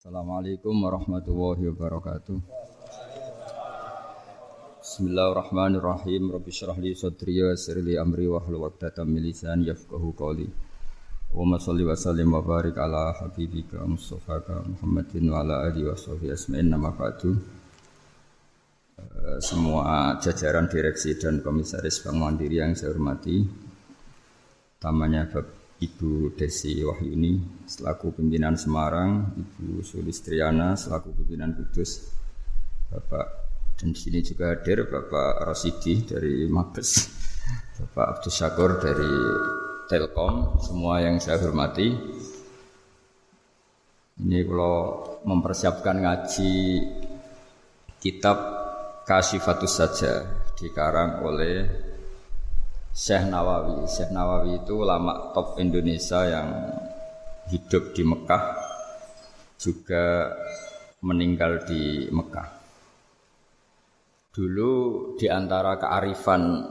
Assalamualaikum warahmatullahi wabarakatuh. Bismillahirrahmanirrahim. Rabbi shrah li sadri wa yassir li amri wahlul 'uqdatam min lisani yafqahu qawli. Allahumma shalli wa sallim wa barik ala habibika Mustafaka Muhammadin wa ala alihi wa sahbihi asma'in nama ba'du. Semua jajaran direksi dan komisaris Bank Mandiri yang saya hormati, utamanya Ibu Desi Wahyuni selaku pimpinan Semarang, Ibu Sulistriana selaku pimpinan Kudus, Bapak dan di sini juga hadir Bapak Rasidi dari Mabes, Bapak Abdus Syakur dari Telkom, semua yang saya hormati. Ini kalau mempersiapkan ngaji kitab Kasyifatus Saja dikarang oleh Syekh Nawawi. Syekh Nawawi itu ulama top Indonesia yang hidup di Mekah, juga meninggal di Mekah. Dulu di antara kearifan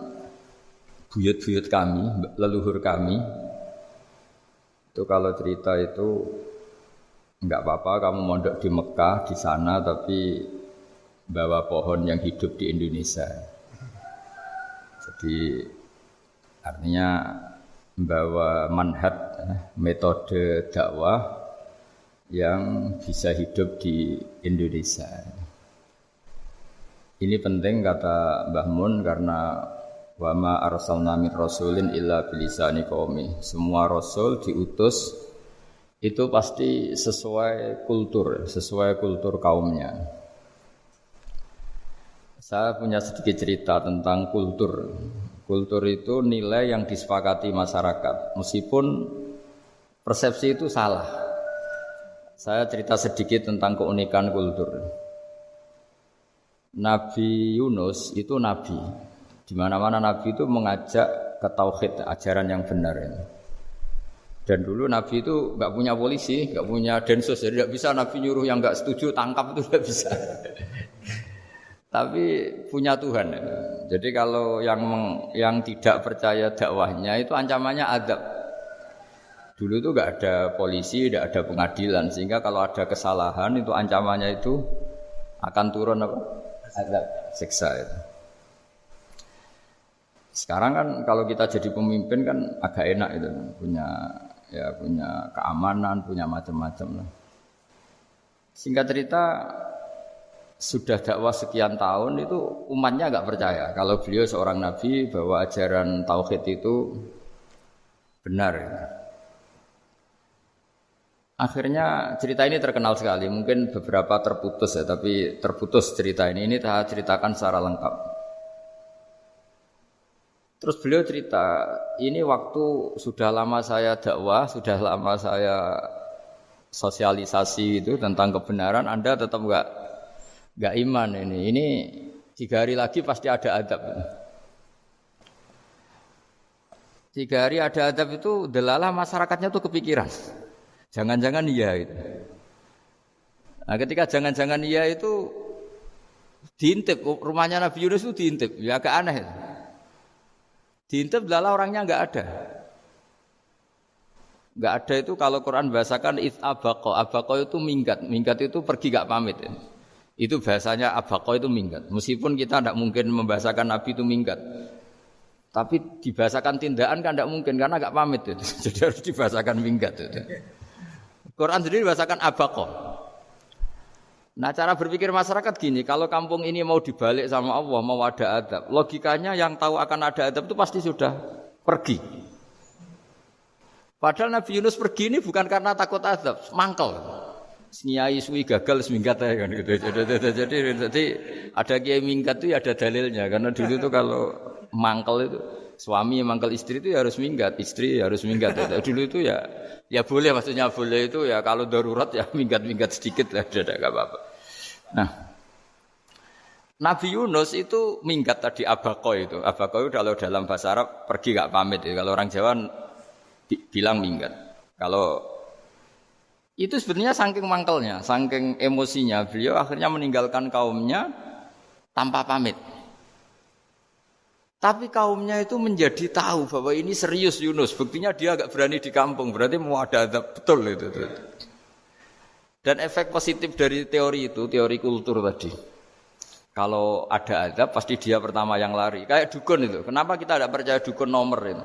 buyut-buyut kami, leluhur kami, itu kalau cerita itu enggak apa-apa kamu mondok di Mekah di sana, tapi bawa pohon yang hidup di Indonesia. Jadi artinya membawa manhaj, metode dakwah yang bisa hidup di Indonesia. Ini penting kata Mbah Mun karena wa ma arsalna min rasulin illa bilisani qaumi. Semua rasul diutus itu pasti sesuai kultur kaumnya. Saya punya sedikit cerita tentang kultur. Kultur itu nilai yang disepakati masyarakat, meskipun persepsi itu salah. Saya cerita sedikit tentang keunikan kultur. Nabi Yunus itu nabi. Di mana-mana nabi itu mengajak ke tauhid, ajaran yang benar. Dan dulu nabi itu enggak punya polisi, enggak punya densus, jadi enggak bisa nabi nyuruh yang enggak setuju tangkap, itu enggak bisa. Tapi punya Tuhan. Jadi kalau yang tidak percaya dakwahnya itu ancamannya azab. Dulu itu enggak ada polisi, enggak ada pengadilan, sehingga kalau ada kesalahan itu ancamannya itu akan turun apa? Azab, siksa itu. Sekarang kan kalau kita jadi pemimpin kan agak enak itu, punya keamanan, punya macam-macam lah. Singkat cerita, sudah dakwah sekian tahun itu umatnya enggak percaya kalau beliau seorang nabi, bahwa ajaran tauhid itu benar. Akhirnya cerita ini terkenal sekali, mungkin beberapa terputus ya, tapi terputus cerita ini saya ceritakan secara lengkap. Terus beliau cerita, ini waktu sudah lama saya dakwah, sudah lama saya sosialisasi itu tentang kebenaran, Anda tetap enggak iman ini. Ini 3 hari lagi pasti ada adab. 3 hari ada adab itu delalah masyarakatnya tuh kepikiran. Jangan-jangan iya itu. Nah, ketika jangan-jangan iya itu diintip, rumahnya Nabi Yunus itu diintip. Ya agak aneh. Diintip delalah orangnya enggak ada. Enggak ada itu kalau Quran bahasakan abaqa itu minggat. Minggat itu pergi enggak pamit. Itu bahasanya abaqa itu minggat. Meskipun kita tidak mungkin membahasakan Nabi itu minggat, tapi dibahasakan tindakan kan tidak mungkin karena agak pamit itu. Jadi harus dibahasakan minggat itu. Quran sendiri dibahasakan abaqa. Nah, cara berpikir masyarakat gini, kalau kampung ini mau dibalik sama Allah, mau ada adab, logikanya yang tahu akan ada adab itu pasti sudah pergi. Padahal Nabi Yunus pergi ini bukan karena takut adab, mangkel. Nyai suwi gagal seminggat ya kan gitu. Jadi ada kiai minggat itu ya ada dalilnya, karena dulu itu kalau mangkel itu suami mangkel istri itu ya harus minggat, istri harus minggat. Dulu itu ya boleh, maksudnya boleh itu ya kalau darurat ya minggat sedikit lah, ada enggak apa-apa. Nah, Nabi Yunus itu minggat tadi abaqa itu. Abaqa itu kalau dalam bahasa Arab pergi enggak pamit ya. Kalau orang Jawa bilang minggat. Kalau itu sebenarnya saking mangkelnya, saking emosinya, beliau akhirnya meninggalkan kaumnya tanpa pamit. Tapi kaumnya itu menjadi tahu bahwa ini serius Yunus. Buktinya dia agak berani di kampung. Berarti mau ada adab betul itu. Dan efek positif dari teori itu, teori kultur tadi. Kalau ada azab pasti dia pertama yang lari. Kayak dukun itu. Kenapa kita tidak percaya dukun nomor itu?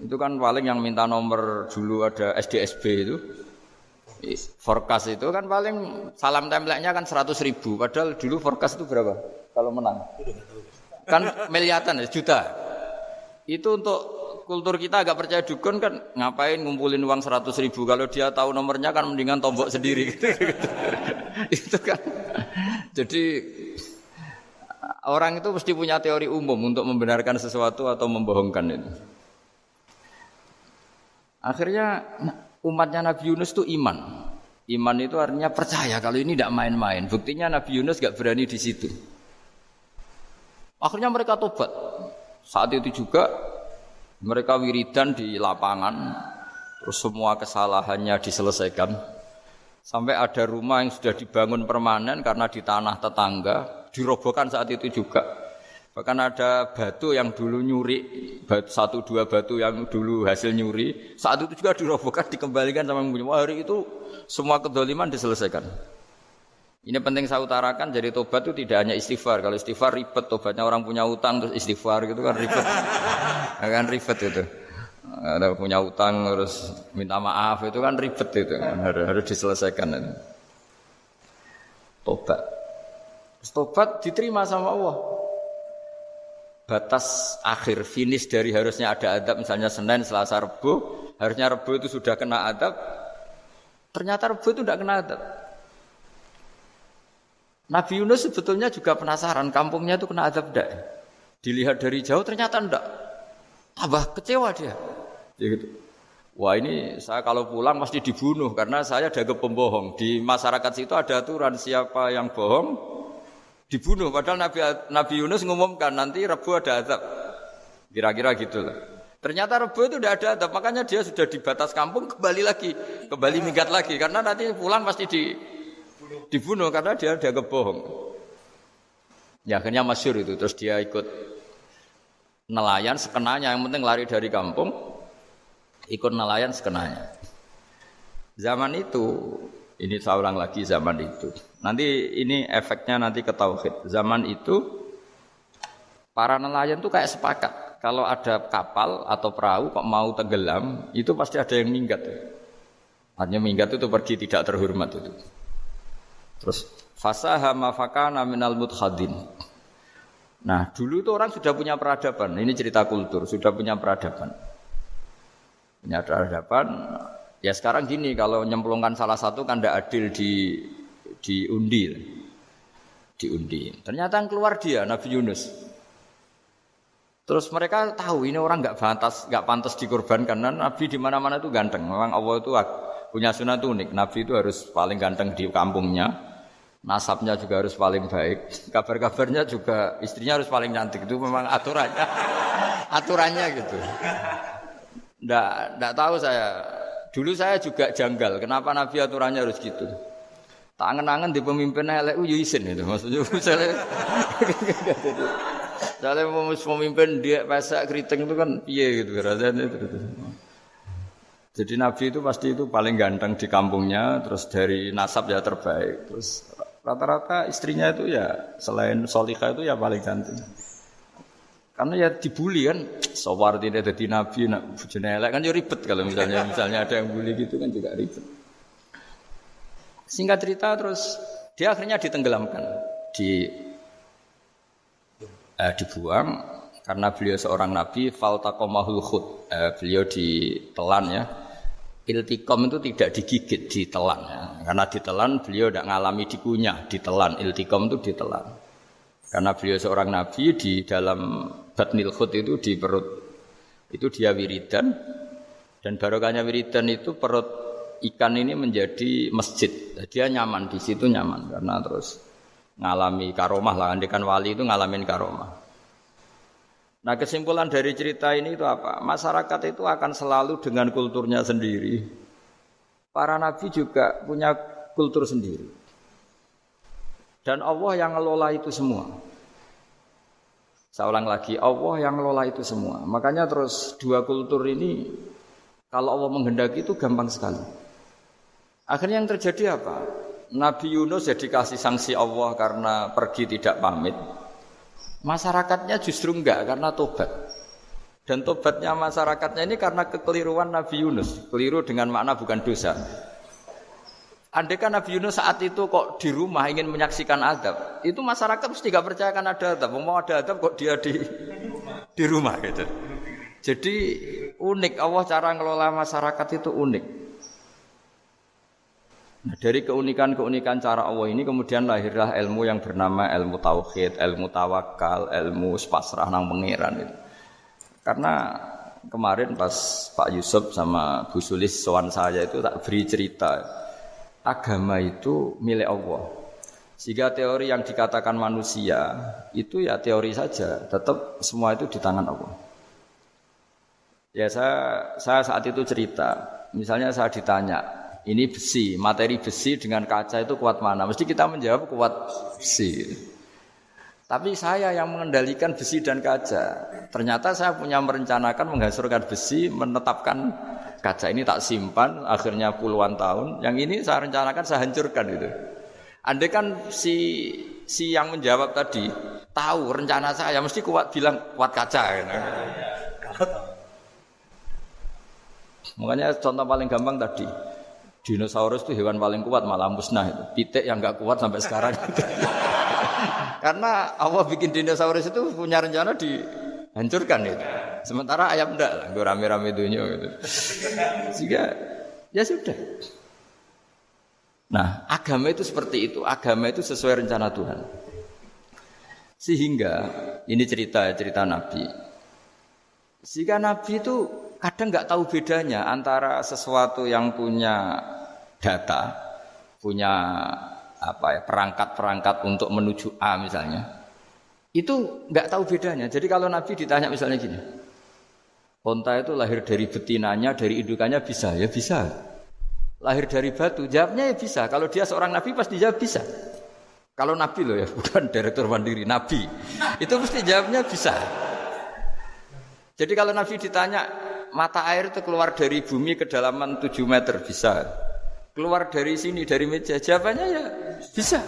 Itu kan paling yang minta nomor dulu ada SDSB itu. Forecast itu kan paling salam template-nya kan 100.000. Padahal dulu forecast itu berapa? Kalau menang. Kan miliaran ya, juta. Itu untuk kultur kita agak percaya dukun kan ngapain ngumpulin uang 100.000 kalau dia tahu nomornya kan mendingan tombok sendiri gitu. Itu kan. Jadi orang itu mesti punya teori umum untuk membenarkan sesuatu atau membohongkan itu. Akhirnya umatnya Nabi Yunus itu iman. Iman itu artinya percaya kalau ini tidak main-main. Buktinya Nabi Yunus gak berani di situ. Akhirnya mereka tobat. Saat itu juga mereka wiridan di lapangan. Terus semua kesalahannya diselesaikan. Sampai ada rumah yang sudah dibangun permanen karena di tanah tetangga. Dirobohkan saat itu juga. Bahkan ada batu yang dulu nyuri, 1-2 batu yang dulu hasil nyuri, saat itu juga dirobohkan, dikembalikan sama yang punya. Hari itu semua kedoliman diselesaikan. Ini penting saya utarakan, jadi tobat itu tidak hanya istighfar. Kalau istighfar ribet, tobatnya orang punya utang terus istighfar gitu kan ribet. Kan ribet itu. Ada punya utang terus minta maaf itu kan ribet itu. Harus diselesaikan itu. Tobat. Tobat diterima sama Allah. Batas akhir finish dari harusnya ada adab misalnya Senin, Selasa, Rebu, harusnya Rebu itu sudah kena adab, ternyata Rebu itu tidak kena adab. Nabi Yunus sebetulnya juga penasaran kampungnya itu kena adab tidak? Dilihat dari jauh ternyata tidak. Tambah kecewa dia. Gitu. Wah ini saya kalau pulang pasti dibunuh karena saya dianggap pembohong. Di masyarakat situ ada aturan siapa yang bohong dibunuh, padahal Nabi Yunus mengumumkan nanti Rebu ada azab. Kira-kira gitulah. Ternyata Rebu itu tidak ada azab, makanya dia sudah di batas kampung kembali minggat lagi karena nanti pulang pasti dibunuh karena dia dianggap bohong. Ya akhirnya masyhur itu, terus dia ikut nelayan sekenanya, yang penting lari dari kampung, ikut nelayan sekenanya. Zaman itu ini saya ulang lagi zaman itu. Nanti ini efeknya nanti ke tauhid. Zaman itu para nelayan tuh kayak sepakat. Kalau ada kapal atau perahu kok mau tenggelam, itu pasti ada yang minggat. Artinya minggat itu pergi tidak terhormat itu. Terus fasahama fakana minal mudkhadin. Nah, dulu itu orang sudah punya peradaban. Ini cerita kultur, sudah punya peradaban. Punya peradaban. Ya sekarang gini, kalau nyemplungkan salah satu kan tidak adil diundi. Ternyata yang keluar dia Nabi Yunus. Terus mereka tahu ini orang enggak pantas dikorbankan. Dan Nabi di mana-mana itu ganteng. Memang Allah itu punya sunat unik. Nabi itu harus paling ganteng di kampungnya. Nasabnya juga harus paling baik. Kabar-kabarnya juga istrinya harus paling cantik. Itu memang aturannya. Aturannya gitu. Enggak tahu saya. Dulu saya juga janggal, kenapa Nabi aturannya harus gitu. Tak angen-angen di pemimpin elek yo isin itu. Maksudnya misalnya pemimpin dia pesak keriting itu kan piye gitu rasanya itu. Jadi Nabi itu pasti itu paling ganteng di kampungnya, terus dari nasab ya terbaik. Terus rata-rata istrinya itu ya selain Solikha itu ya paling cantik. Karena ya dibully kan, sawar tidak jadi nabi, nak bujune elek kan ya ribet kalau misalnya ada yang bully gitu kan juga ribet. Singkat cerita terus dia akhirnya ditenggelamkan, dibuang karena beliau seorang nabi, faltaqamahul khut, beliau ditelan ya. Iltiqam itu tidak digigit, ditelan ya. Karena ditelan beliau tidak ngalami dikunyah, ditelan. Iltiqam itu ditelan. Karena beliau seorang nabi di dalam batnil khut itu di perut itu dia wiridan dan barokahnya wiridan itu perut ikan ini menjadi masjid. Dia nyaman di situ nyaman karena terus ngalami karomah lah. Andekan wali itu ngalamin karomah. Nah kesimpulan dari cerita ini itu apa? Masyarakat itu akan selalu dengan kulturnya sendiri. Para nabi juga punya kultur sendiri. Dan Allah yang ngelola itu semua. Saya ulang lagi, Allah yang ngelola itu semua. Makanya terus dua kultur ini, kalau Allah menghendaki itu gampang sekali. Akhirnya yang terjadi apa? Nabi Yunus jadi kasih sanksi Allah karena pergi tidak pamit. Masyarakatnya justru enggak karena tobat. Dan tobatnya masyarakatnya ini karena kekeliruan Nabi Yunus. Keliru dengan makna bukan dosa. Andai kan Nabi Yunus saat itu kok di rumah ingin menyaksikan azab, itu masyarakat mesti gak percaya kan ada azab. Mau ada azab kok dia di rumah gitu. Jadi unik, Allah cara ngelola masyarakat itu unik. Nah, dari keunikan-keunikan cara Allah ini kemudian lahirlah ilmu yang bernama ilmu tauhid, ilmu tawakal, ilmu pasrah nang pangeran itu. Karena kemarin pas Pak Yusuf sama Bu Sulis sowan saya itu tak beri cerita, agama itu milik Allah. Sehingga teori yang dikatakan manusia itu ya teori saja, tetap semua itu di tangan Allah. Ya saya saat itu cerita, misalnya saya ditanya, ini besi, materi besi dengan kaca itu kuat mana? Mesti kita menjawab kuat besi. Tapi saya yang mengendalikan besi dan kaca. Ternyata saya punya merencanakan menghancurkan besi, menetapkan kaca ini tak simpan, akhirnya puluhan tahun. Yang ini saya rencanakan saya hancurkan gitu. Andai kan si yang menjawab tadi tahu rencana saya, mesti kuat bilang kuat kaca. Gitu. Makanya contoh paling gampang tadi, dinosaurus itu hewan paling kuat malah musnah itu. Pitik yang enggak kuat sampai sekarang. Karena Allah bikin dinosaurus itu punya rencana dihancurkan itu. Sementara ayam enggak lah, gue rame-rame dunia gitu. Sehingga ya sudah. Nah, agama itu seperti itu. Agama itu sesuai rencana Tuhan. Sehingga ini cerita Nabi. Sehingga Nabi itu kadang enggak tahu bedanya antara sesuatu yang punya data, punya perangkat-perangkat untuk menuju A misalnya, itu nggak tahu bedanya. Jadi kalau Nabi ditanya misalnya gini, onta itu lahir dari betinanya, dari indukannya bisa? Ya bisa. Lahir dari batu? Jawabnya ya bisa. Kalau dia seorang Nabi pasti jawab bisa. Kalau Nabi loh ya, bukan direktur mandiri, Nabi. Itu mesti jawabnya bisa. Jadi kalau Nabi ditanya, mata air itu keluar dari bumi kedalaman 7 meter, bisa. Keluar dari sini, dari meja, jawabannya ya bisa.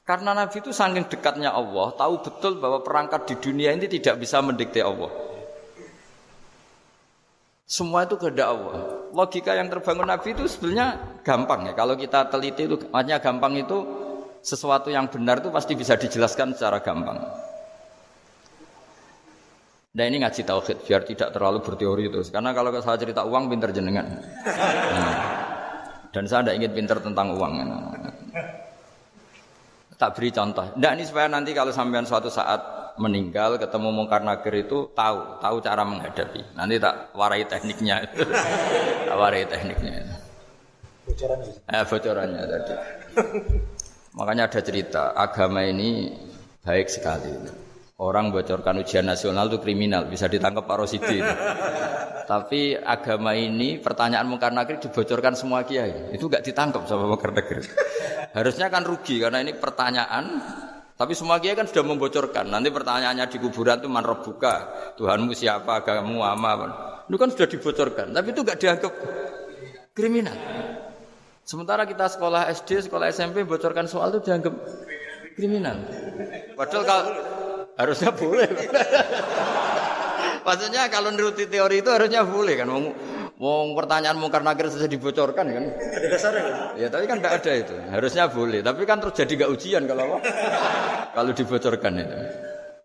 Karena Nabi itu saking dekatnya Allah, tahu betul bahwa perangkat di dunia ini tidak bisa mendikte Allah. Semua itu kehendak Allah. Logika yang terbangun Nabi itu sebenarnya gampang ya. Kalau kita teliti itu, makanya gampang itu sesuatu yang benar itu pasti bisa dijelaskan secara gampang. Nah ini ngaji tauhid biar tidak terlalu berteori terus. Karena kalau saya cerita uang pinter jenengan. Dan saya tidak ingin pinter tentang uang. Tak beri contoh. Nah ini supaya nanti kalau sampean suatu saat meninggal ketemu Mungkar Nakir itu tahu cara menghadapi. Nanti tak warai tekniknya. Tak warai tekniknya. Bocorannya. Bocorannya tadi. Makanya ada cerita agama ini baik sekali. Orang bocorkan ujian nasional itu kriminal, bisa ditangkap Pak Rosidi. Tapi agama ini pertanyaan Mungkar Nakir dibocorkan semua kiai, itu enggak ditangkap sama Mungkar Nakir. Harusnya kan rugi karena ini pertanyaan, tapi semua kiai kan sudah membocorkan. Nanti pertanyaannya di kuburan itu man rabbuka, Tuhanmu siapa, agamamu apa. Itu kan sudah dibocorkan, tapi itu enggak dianggap kriminal. Sementara kita sekolah SD, sekolah SMP bocorkan soal itu dianggap kriminal. Padahal kalau harusnya boleh. Maksudnya kalau menuruti teori itu harusnya boleh kan. Mau pertanyaan Mungkar Nakir saja dibocorkan kan. Ada dasarnya kan? Ya tapi kan tidak ada itu. Harusnya boleh. Tapi kan terus jadi nggak ujian kalau dibocorkan itu.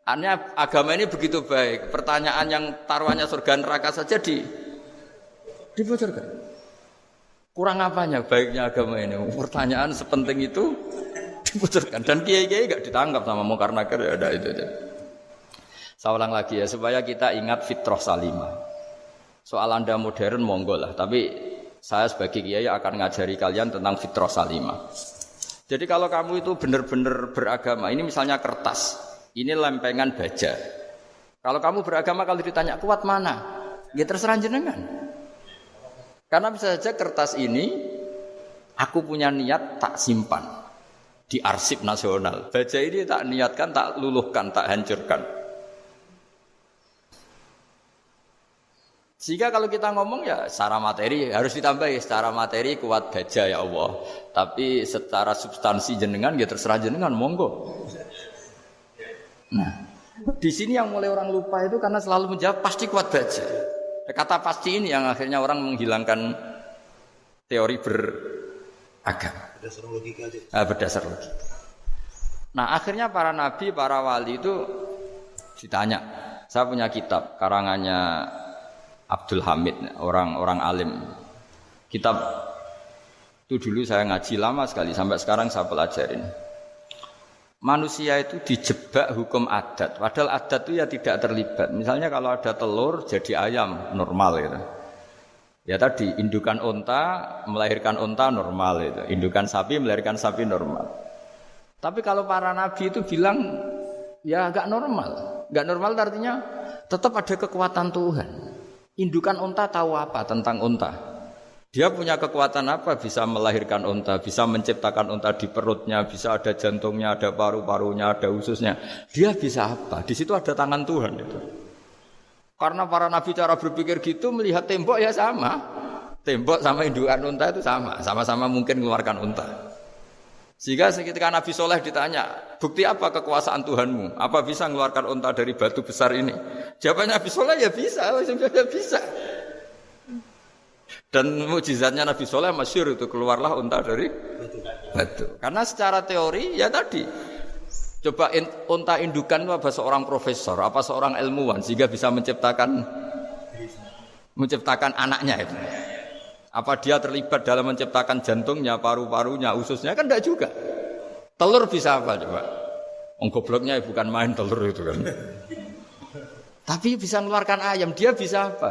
Aneh agama ini begitu baik. Pertanyaan yang taruhannya surga neraka saja dibocorkan. Kurang apanya baiknya agama ini? Pertanyaan sepenting itu dibocorkan dan kiai-kiai enggak ditangkap sama Mungkar Nakir ya ada itu. Saya ulang lagi ya supaya kita ingat fitrah salimah. Soal Anda modern monggo lah, tapi saya sebagai kiai akan ngajari kalian tentang fitrah salimah. Jadi kalau kamu itu benar-benar beragama, ini misalnya kertas, ini lempengan baja. Kalau kamu beragama kalau ditanya kuat mana? Ya terserah jenengan. Karena bisa saja kertas ini aku punya niat tak simpan di arsip nasional. Baja ini tak niatkan, tak luluhkan, tak hancurkan. Sehingga kalau kita ngomong ya secara materi harus ditambahi, secara materi kuat baja ya Allah. Tapi secara substansi jenengan ya terserah jenengan, monggo. Nah, di sini yang mulai orang lupa itu karena selalu menjawab pasti kuat baja. Kata pasti ini yang akhirnya orang menghilangkan teori beragama. Berdasar logika aja. Berdasar logika. Nah, akhirnya para nabi, para wali itu ditanya. Saya punya kitab karangannya Abdul Hamid, orang alim. Kitab itu dulu saya ngaji lama sekali, sampai sekarang saya pelajarin. Manusia itu dijebak hukum adat, padahal adat itu ya tidak terlibat. Misalnya kalau ada telur jadi ayam, normal gitu. Ya tadi, indukan unta melahirkan unta normal itu. Indukan sapi melahirkan sapi normal. Tapi kalau para nabi itu bilang, ya enggak normal. Enggak normal artinya tetap ada kekuatan Tuhan. Indukan unta tahu apa tentang unta? Dia punya kekuatan apa? Bisa melahirkan unta, bisa menciptakan unta di perutnya, bisa ada jantungnya, ada paru-parunya, ada ususnya. Dia bisa apa? Di situ ada tangan Tuhan itu. Karena para nabi cara berpikir gitu, melihat tembok ya sama. Tembok sama indukan unta itu sama, sama-sama mungkin mengeluarkan unta. Sehingga ketika Nabi Soleh ditanya, bukti apa kekuasaan Tuhanmu? Apa bisa mengeluarkan unta dari batu besar ini? Jawabannya Nabi Soleh, ya bisa, ya bisa. Dan mukjizatnya Nabi Soleh masyhur itu, keluarlah unta dari batu. Karena secara teori ya tadi, coba unta indukan itu apa seorang profesor, apa seorang ilmuwan sehingga bisa menciptakan anaknya itu. Apa dia terlibat dalam menciptakan jantungnya, paru-parunya, ususnya? Kan enggak juga. Telur bisa apa coba? Gobloknya bukan main telur itu kan. Tapi bisa mengeluarkan ayam, dia bisa apa?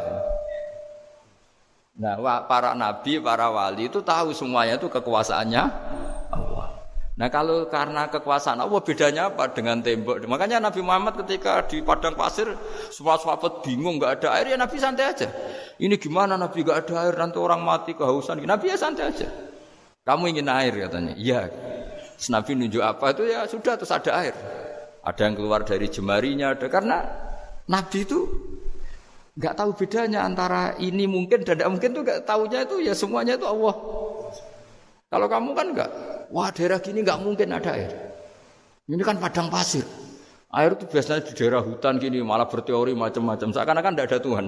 Nah, para nabi, para wali itu tahu semuanya itu kekuasaannya Allah. Nah, kalau karena kekuasaan Allah bedanya apa dengan tembok? Makanya Nabi Muhammad ketika di padang pasir semua sahabat bingung enggak ada air, ya Nabi santai aja. Ini gimana Nabi enggak ada air, nanti orang mati kehausan. Nabi ya santai aja. Kamu ingin air katanya. Iya. Terus Nabi nunjuk apa itu ya sudah terus ada air. Ada yang keluar dari jemarinya, ada karena Nabi itu enggak tahu bedanya antara ini mungkin dan tidak mungkin tuh enggak tahunya itu ya semuanya itu Allah. Kalau kamu kan enggak, wah daerah gini enggak mungkin ada air. Ini kan padang pasir. Air itu biasanya di daerah hutan gini malah berteori macam-macam. Seakan-akan enggak ada Tuhan.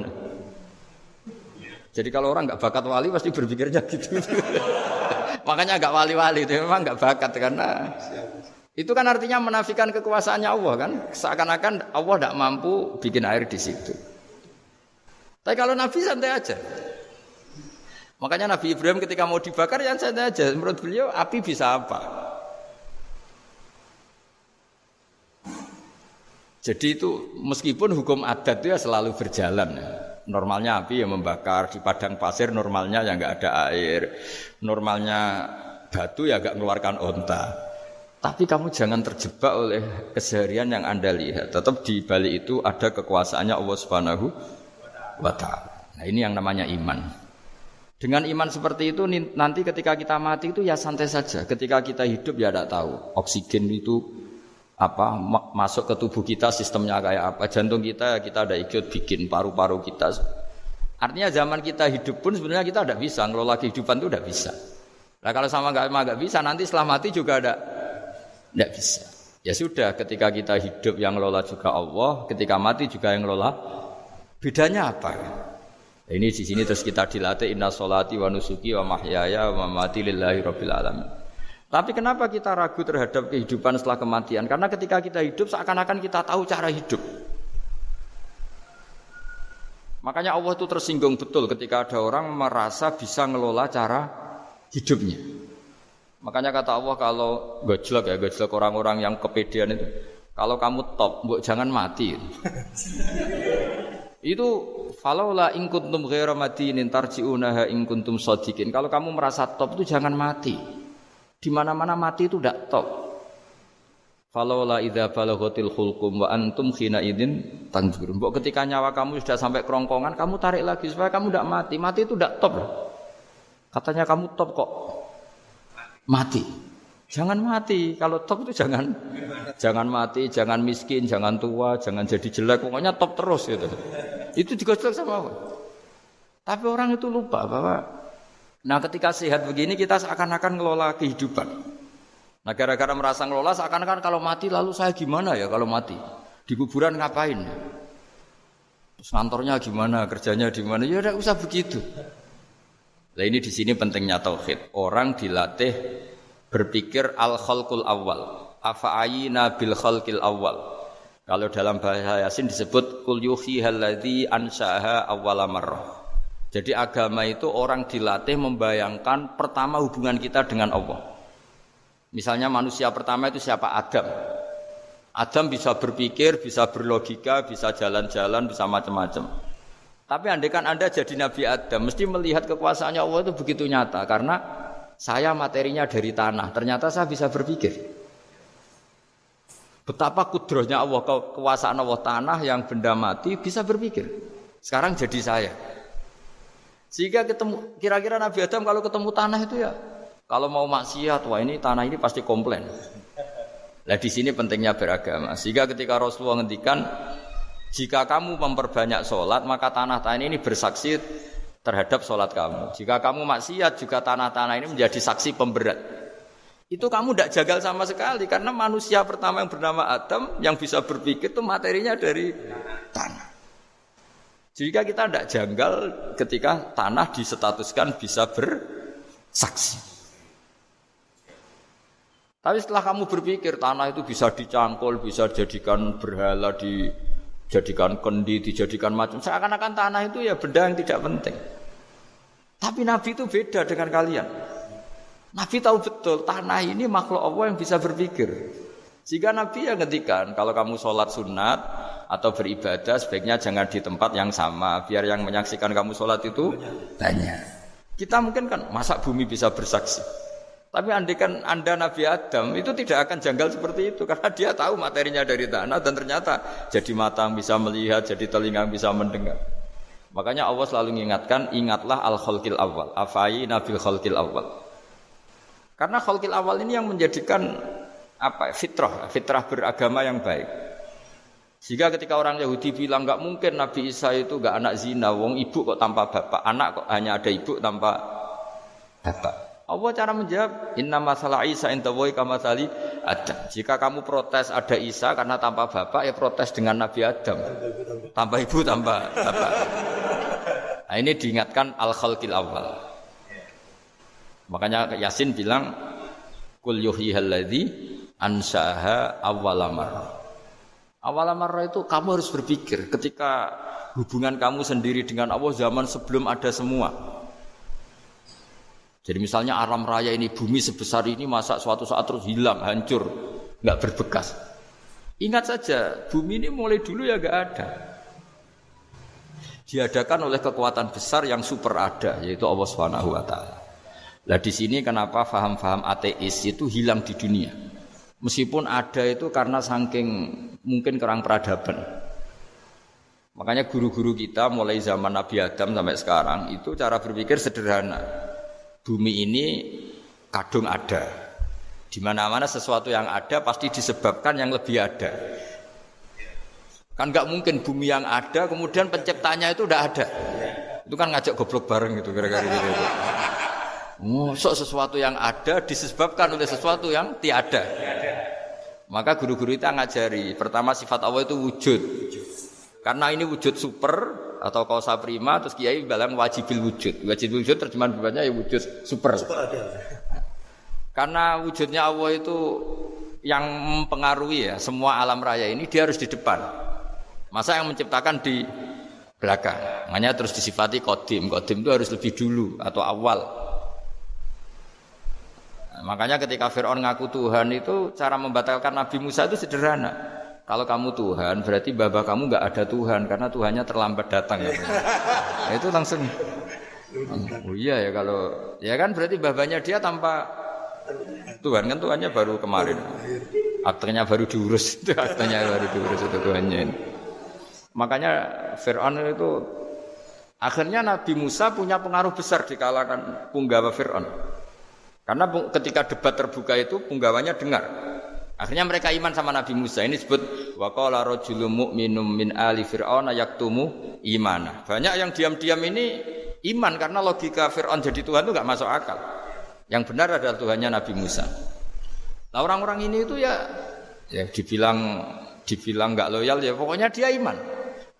Jadi kalau orang enggak bakat wali pasti berpikirnya gitu. Makanya enggak wali-wali itu memang enggak bakat karena itu kan artinya menafikan kekuasaannya Allah kan. Seakan-akan Allah enggak mampu bikin air di situ. Tapi kalau Nabi santai aja. Makanya Nabi Ibrahim ketika mau dibakar ya santai aja. Menurut beliau api bisa apa? Jadi itu meskipun hukum adat itu ya selalu berjalan. Normalnya api yang membakar di padang pasir, normalnya ya nggak ada air. Normalnya batu ya nggak mengeluarkan onta. Tapi kamu jangan terjebak oleh keseharian yang Anda lihat. Tetap di balik itu ada kekuasaannya Allah Subhanahu wa Ta'ala. Nah, ini yang namanya iman. Dengan iman seperti itu nanti ketika kita mati itu ya santai saja. Ketika kita hidup ya tidak tahu oksigen itu apa masuk ke tubuh kita sistemnya kayak apa. Jantung kita ada ikut bikin paru-paru kita. Artinya zaman kita hidup pun sebenarnya kita tidak bisa ngelola kehidupan itu tidak bisa. Nah kalau sama nggak bisa nanti setelah mati juga tidak bisa. Ya sudah ketika kita hidup yang ngelola juga Allah, ketika mati juga yang ngelola. Bedanya apa? Ini di sini terus kita dilatih inna sholati wa nusuki wa mahyaya wa mamati lillahi rabbil alamin. Tapi kenapa kita ragu terhadap kehidupan setelah kematian? Karena ketika kita hidup seakan-akan kita tahu cara hidup. Makanya Allah itu tersinggung betul ketika ada orang merasa bisa ngelola cara hidupnya. Makanya kata Allah kalau gojlok orang-orang yang kepedean itu, kalau kamu top, jangan mati. Itu falaula in kuntum ghaira madinin tarji'unaha in kuntum shadiqin. Kalau kamu merasa top itu jangan mati. Di mana-mana mati itu tidak top. Falaula idza balaghatil khulqum wa antum khina idzin tanzurun. Mbok ketika nyawa kamu sudah sampai kerongkongan, kamu tarik lagi supaya kamu tidak mati. Mati itu tidak top. Katanya kamu top kok mati. Jangan mati. Kalau top itu jangan mati, jangan miskin, jangan tua, jangan jadi jelek. Pokoknya top terus gitu. Itu digosok sama apa? Tapi orang itu lupa bahwa ketika sehat begini kita seakan-akan ngelola kehidupan. Nah gara-gara merasa ngelola seakan-akan kalau mati lalu saya gimana ya kalau mati? Di kuburan ngapain? Terus kantornya gimana, kerjanya di mana? Ya udah usah begitu. Nah ini di sini pentingnya tauhid. Orang dilatih berpikir al-khalqul awal. Afa'ayina bil khalqil awal. Kalau dalam bahasa Yasin disebut kul yuhihal ladzi ansha'aha awwala marrah. Jadi agama itu orang dilatih membayangkan pertama hubungan kita dengan Allah. Misalnya manusia pertama itu siapa? Adam. Adam bisa berpikir, bisa berlogika, bisa jalan-jalan, bisa macam-macam. Tapi andaikan Anda jadi Nabi Adam, mesti melihat kekuasaannya Allah itu begitu nyata. Karena saya materinya dari tanah, ternyata saya bisa berpikir. Betapa kudrohnya Allah, kekuasaan Allah tanah yang benda mati bisa berpikir. Sekarang jadi saya. Sehingga ketemu, kira-kira Nabi Adam kalau ketemu tanah itu ya, kalau mau maksiat, wah ini tanah ini pasti komplain. Nah di sini pentingnya beragama. Sehingga ketika Rasulullah ngendikan, jika kamu memperbanyak sholat, maka tanah-tanah ini bersaksi terhadap sholat kamu. Jika kamu maksiat, juga tanah-tanah ini menjadi saksi pemberat. Itu kamu tidak jagal sama sekali, karena manusia pertama yang bernama Adam yang bisa berpikir itu materinya dari tanah. Jika kita tidak janggal ketika tanah disetatuskan bisa bersaksi. Tapi setelah kamu berpikir tanah itu bisa dicangkul, bisa dijadikan berhala, dijadikan kendi, dijadikan macam. Seakan-akan tanah itu ya benda yang tidak penting. Tapi Nabi itu beda dengan kalian. Nabi tahu betul tanah ini makhluk Allah yang bisa berpikir. Sehingga Nabi yang ngendikan kalau kamu sholat sunat atau beribadah sebaiknya jangan di tempat yang sama, biar yang menyaksikan kamu sholat itu banyak. Kita mungkin kan masa bumi bisa bersaksi. Tapi andaikan Anda Nabi Adam itu tidak akan janggal seperti itu, karena dia tahu materinya dari tanah dan ternyata jadi mata bisa melihat, jadi telinga bisa mendengar. Makanya Allah selalu mengingatkan, ingatlah al-khalqil awal, afai nabil khalqil awal. Karena khalqil awal ini yang menjadikan fitrah beragama yang baik. Sehingga ketika orang Yahudi bilang enggak mungkin Nabi Isa itu enggak anak zina, wong ibu kok tanpa bapak, anak kok hanya ada ibu tanpa bapak. Allah cara menjawab, inna masalah Isa intawoy kamasali Adam. Jika kamu protes ada Isa karena tanpa bapak, ya protes dengan Nabi Adam, tanpa ibu tanpa bapak. Nah ini diingatkan al-khalqil awal. Makanya Yasin bilang kul yuhyihal ladzi ansha'aha awwala marrah. Awwala marrah itu kamu harus berpikir ketika hubungan kamu sendiri dengan Allah zaman sebelum ada semua. Jadi misalnya alam raya ini, bumi sebesar ini masa suatu saat terus hilang, hancur, enggak berbekas. Ingat saja, bumi ini mulai dulu ya enggak ada. Diadakan oleh kekuatan besar yang super ada, yaitu Allah Subhanahu wa taala. Nah di sini kenapa faham-faham ateis itu hilang di dunia. Meskipun ada itu karena saking mungkin kurang peradaban. Makanya guru-guru kita mulai zaman Nabi Adam sampai sekarang itu cara berpikir sederhana. Bumi ini kadung ada. Di mana-mana sesuatu yang ada pasti disebabkan yang lebih ada. Kan enggak mungkin bumi yang ada kemudian penciptanya itu tidak ada. Itu kan ngajak goblok bareng gitu kira-kira gitu. Mosok sesuatu yang ada disebabkan oleh sesuatu yang tiada. Maka guru-guru itu ngajari, pertama sifat Allah itu wujud. Karena ini wujud super atau kausa prima, terus kiai bilang wajibil wujud. Wajibil wujud terjemahan bawahnya ya wujud super. Karena wujudnya Allah itu yang mempengaruhi ya semua alam raya ini, dia harus di depan. Masa yang menciptakan di belakang. Makanya terus disifati qadim. Qadim itu harus lebih dulu atau awal. Makanya ketika Fir'aun ngaku Tuhan itu cara membatalkan Nabi Musa itu sederhana. Kalau kamu Tuhan berarti baba kamu enggak ada Tuhan karena Tuhannya terlambat datang. Nah, itu langsung oh iya ya kalau ya kan berarti babanya dia tanpa Tuhan kan Tuhannya baru kemarin. Aktenya baru diurus itu aktenya baru diurus itu Tuhannya. Makanya Fir'aun itu akhirnya Nabi Musa punya pengaruh besar di kalangan punggawa Fir'aun. Karena ketika debat terbuka itu punggawanya dengar. Akhirnya mereka iman sama Nabi Musa. Ini disebut wa qala rajulun mu'minun min ali fir'auna yaktumu imana. Banyak yang diam-diam ini iman karena logika Fir'aun jadi Tuhan itu enggak masuk akal. Yang benar adalah Tuhannya Nabi Musa. Nah orang-orang ini itu ya dibilang enggak loyal ya pokoknya dia iman.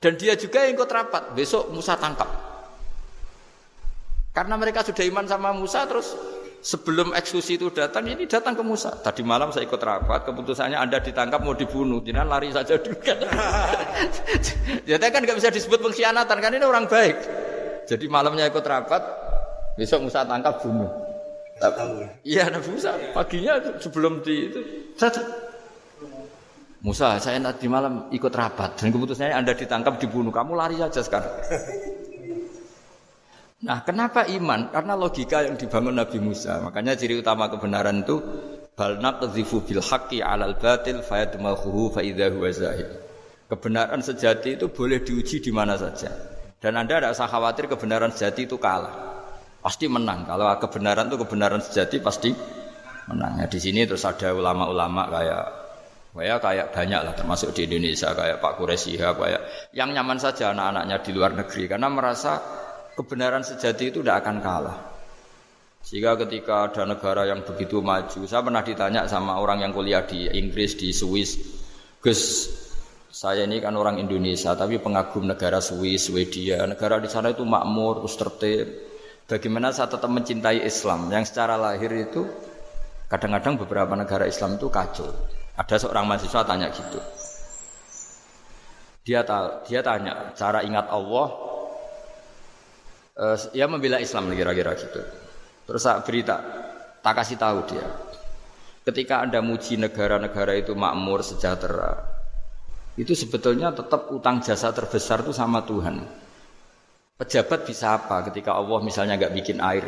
Dan dia juga yang ikut rapat. Besok Musa tangkap. Karena mereka sudah iman sama Musa terus sebelum eksekusi itu datang, ini datang ke Musa. Tadi malam saya ikut rapat, keputusannya Anda ditangkap mau dibunuh. Jangan lari saja dulu kan. Jadi kan enggak bisa disebut pengkhianatan kan ini orang baik. Jadi malamnya ikut rapat, besok Musa tangkap bunuh. Iya Nabi Musa paginya sebelum itu Musa saya nanti malam ikut rapat dan keputusannya Anda ditangkap dibunuh kamu lari saja sekarang. Nah kenapa iman? Karena logika yang dibangun Nabi Musa. Makanya ciri utama kebenaran itu bal naqdhifu bil haqqi 'alal batil fayadmaghuhu fa idza huwa zahid. Kebenaran sejati itu boleh diuji di mana saja. Dan Anda tidak usah khawatir kebenaran sejati itu kalah. Pasti menang. Kalau kebenaran itu kebenaran sejati pasti menang. Ya, di sini terus ada ulama-ulama kayak banyak lah termasuk di Indonesia kayak Pak Quraisy kayak yang nyaman saja anak-anaknya di luar negeri karena merasa kebenaran sejati itu tidak akan kalah. Sehingga ketika ada negara yang begitu maju, saya pernah ditanya sama orang yang kuliah di Inggris, di Swiss, Gus, saya ini kan orang Indonesia tapi pengagum negara Swiss, Swedia, negara di sana itu makmur, terus tertib. Bagaimana saya tetap mencintai Islam yang secara lahir itu kadang-kadang beberapa negara Islam itu kacau. Ada seorang mahasiswa tanya gitu. Dia tanya cara ingat Allah, ya membela Islam kira-kira gitu. Terus saya tak kasih tahu dia. Ketika Anda muji negara-negara itu makmur, sejahtera, itu sebetulnya tetap utang jasa terbesar itu sama Tuhan. Pejabat bisa apa ketika Allah misalnya enggak bikin air?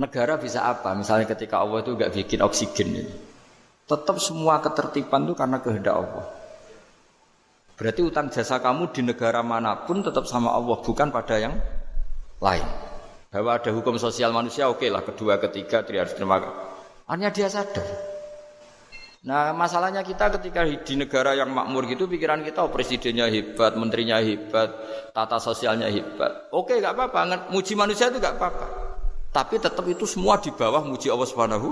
Negara bisa apa misalnya ketika Allah itu enggak bikin oksigen? Tetap semua ketertiban itu karena kehendak Allah. Berarti utang jasa kamu di negara manapun tetap sama Allah, bukan pada yang lain. Bahwa ada hukum sosial manusia, oke lah, kedua, ketiga, dia harus terima kasih. Hanya dia sadar. Nah masalahnya kita ketika di negara yang makmur gitu pikiran kita presidennya hebat, menterinya hebat, tata sosialnya hebat. Oke gak apa-apa, muji manusia itu gak apa-apa. Tapi tetap itu semua di bawah muji Allah Subhanahu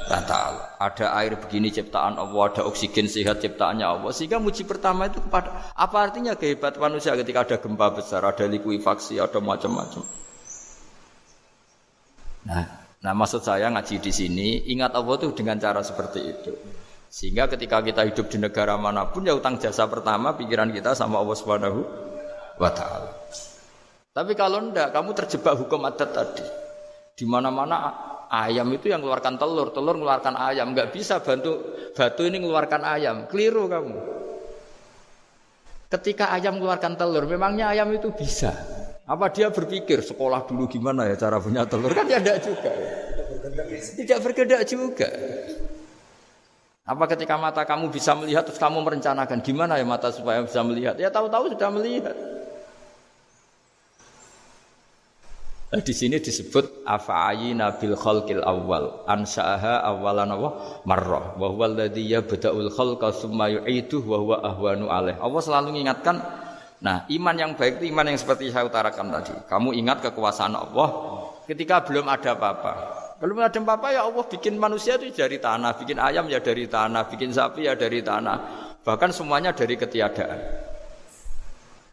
wa ta'ala. Ada air begini ciptaan Allah, ada oksigen sehat ciptaannya Allah. Sehingga muji pertama itu kepada apa artinya kehebatan manusia ketika ada gempa besar, ada likuifaksi, ada macam-macam. Nah maksud saya ngaji di sini ingat Allah itu dengan cara seperti itu. Sehingga ketika kita hidup di negara manapun ya utang jasa pertama pikiran kita sama Allah Subhanahu wa ta'ala. Tapi kalau enggak kamu terjebak hukum adat tadi. Di mana-mana ayam itu yang mengeluarkan telur, telur mengeluarkan ayam, enggak bisa batu ini mengeluarkan ayam. Keliru kamu. Ketika ayam mengeluarkan telur, memangnya ayam itu bisa? Apa dia berpikir sekolah dulu gimana ya cara punya telur? Kan tidak juga. Tidak berkehendak juga. Apa ketika mata kamu bisa melihat terus kamu merencanakan gimana ya mata supaya bisa melihat? Ya tahu-tahu sudah melihat. Nah, di sini disebut afa'ayina bil khalqil awwal ansa'aha awwalan marrah wa huwa alladhi yabda'ul khalqa tsumma yu'iduhu wa huwa ahwanu alaih. Allah selalu mengingatkan, nah iman yang baik itu iman yang seperti saya utarakan tadi. Kamu ingat kekuasaan Allah ketika belum ada apa-apa. Belum ada apa-apa ya Allah bikin manusia itu dari tanah, bikin ayam ya dari tanah, bikin sapi ya dari tanah. Bahkan semuanya dari ketiadaan.